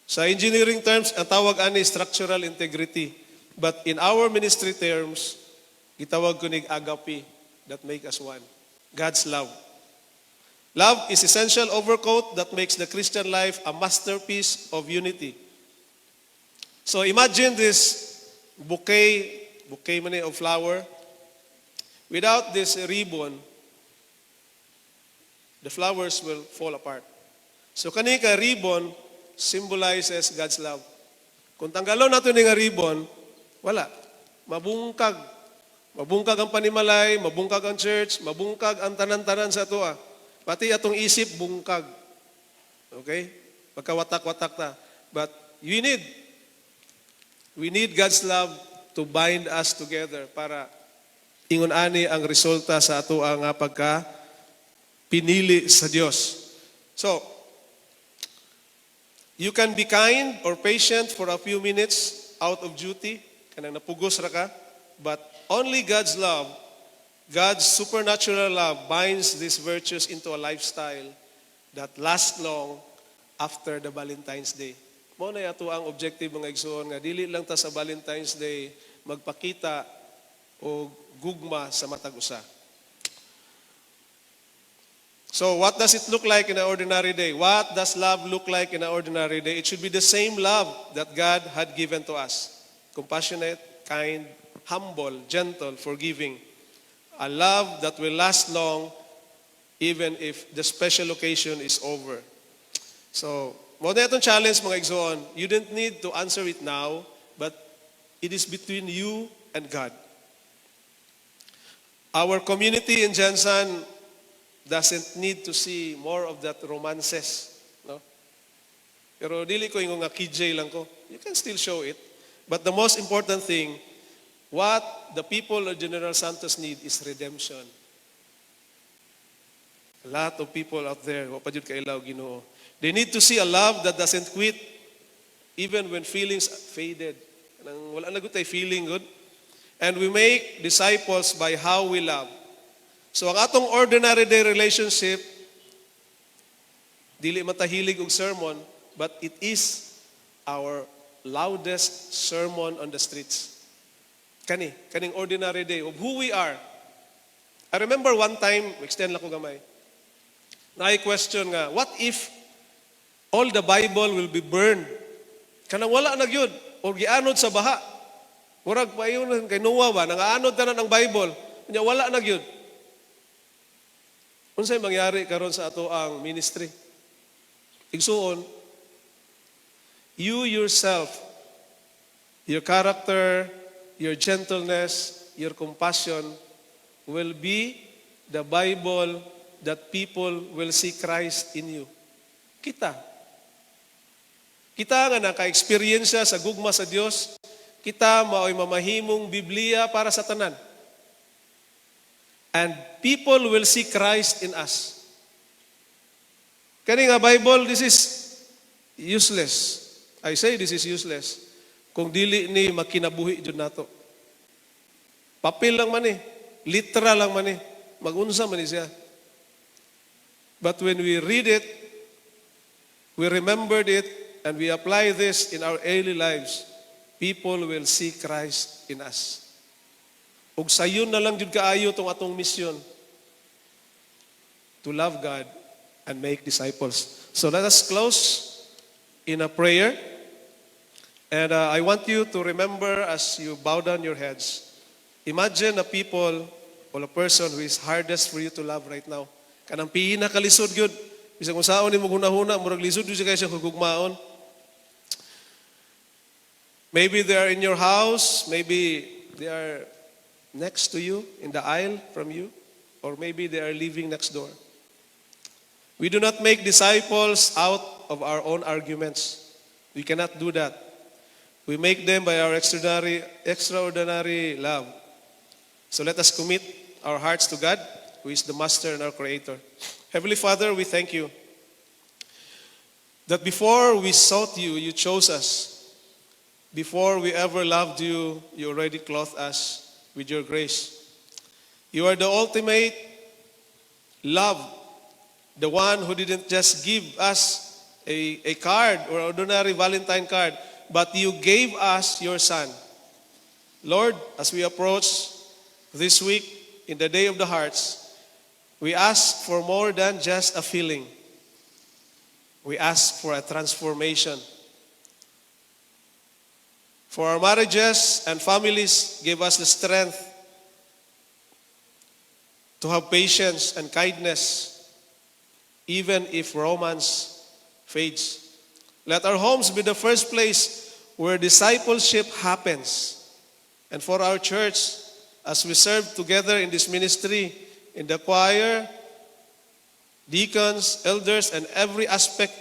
Sa engineering terms, ang tawag ani structural integrity. But in our ministry terms, gitawag ko nig agape, that make us one. God's love. Love is essential overcoat that makes the Christian life a masterpiece of unity. So imagine this bouquet man of flower. Without this ribbon, the flowers will fall apart. So kani ka ribbon symbolizes God's love. Kung tanggalon nato ni nga ribbon, wala. Mabungkag. Mabungkag ang panimalay, mabungkag ang church, mabungkag ang tanan-tanan sa ato. Pati atong isip bungkag. Okay? Magkawatak-watak ta. But we need God's love to bind us together para ingon ani ang resulta sa ato ang pagka pinili sa Dios. So, you can be kind or patient for a few minutes out of duty, kanang napugos ra ka, but only God's love, God's supernatural love binds these virtues into a lifestyle that lasts long after the Valentine's Day. Mo na ato ang objective mga igsoon nga dili lang ta sa Valentine's Day magpakita o gugma sa matag usa. So what does it look like in an ordinary day? What does love look like in an ordinary day? It should be the same love that God had given to us. Compassionate, kind, humble, gentle, forgiving. A love that will last long even if the special occasion is over. So, mo na itong challenge mga igsoon. You don't need to answer it now, but it is between you and God. Our community in Jensen doesn't need to see more of that romances. No? Pero dili ko yung nga KJ lang ko. You can still show it. But the most important thing, what the people of General Santos need is redemption. A lot of people out there, wa pa jud kailaw Ginoo. They need to see a love that doesn't quit even when feelings faded. Nang wala na gud tay feeling good. And we make disciples by how we love. So ang atong ordinary day relationship, dili matahilig og sermon, but it is our loudest sermon on the streets. Kaning ordinary day of who we are. I remember one time, extend lang ko gamay, na I question nga, what if all the Bible will be burned? Kanang wala na gyud o gianod sa baha. Murag payon kay Noah ba, nangaanod tanan ang Bible, nya wala na gyud. Unsay mangyari karon sa ato ang ministry? Igsuon, you yourself, your character, your gentleness, your compassion will be the Bible that people will see Christ in you. Kita nga naka-experiensya sa gugma sa Dios, kita mao'y mamahimong Biblia para sa tanan. And people will see Christ in us. Kani nga Bible, this is useless. I say this is useless. Kung dili ni makinabuhi jud nato. Papel lang man literal lang man magunsa man siya. But when we read it, we remembered it, and we apply this in our daily lives, people will see Christ in us. Ug sayon na lang jud kaayo tong atong mission to love God and make disciples. So let us close in a prayer. And I want you to remember as you bow down your heads, imagine a people or a person who is hardest for you to love right now. Kanang pinakalisod gyud. Bisag kung saon nimo hunahuna, murag lisod gyud siya kaysa kugugmaon. Maybe they are in your house, maybe they are next to you, in the aisle from you, or maybe they are living next door. We do not make disciples out of our own arguments. We cannot do that. We make them by our extraordinary love. So let us commit our hearts to God, who is the Master and our Creator. Heavenly Father, we thank you that before we sought you, you chose us. Before we ever loved you, you already clothed us with your grace. You are the ultimate love, the one who didn't just give us a card or ordinary Valentine card, but you gave us your Son. Lord, as we approach this week in the Day of the Hearts, we ask for more than just a feeling. We ask for a transformation. For our marriages and families, give us the strength to have patience and kindness, even if romance fades. Let our homes be the first place where discipleship happens. And for our church, as we serve together in this ministry, in the choir, deacons, elders, and every aspect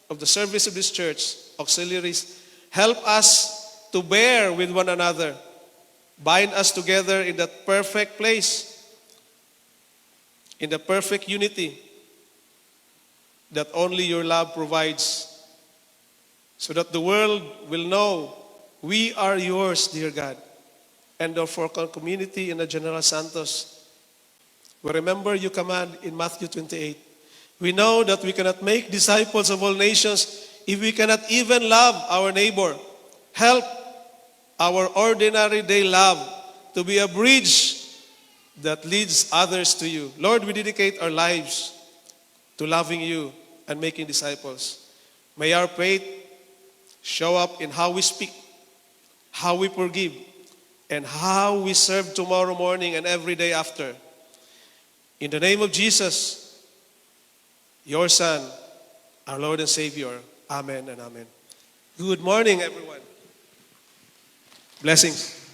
of the service of this church, auxiliaries, help us to bear with one another. Bind us together in that perfect place, in the perfect unity that only your love provides, so that the world will know we are yours, dear God. And for our community in the General Santos, we remember your command in Matthew 28. We know that we cannot make disciples of all nations if we cannot even love our neighbor. Help our ordinary day love to be a bridge that leads others to you. Lord, we dedicate our lives to loving you and making disciples. May our faith show up in how we speak, how we forgive, and how we serve tomorrow morning and every day after. In the name of Jesus, your Son, our Lord and Savior. Amen and amen. Good morning, everyone. Blessings.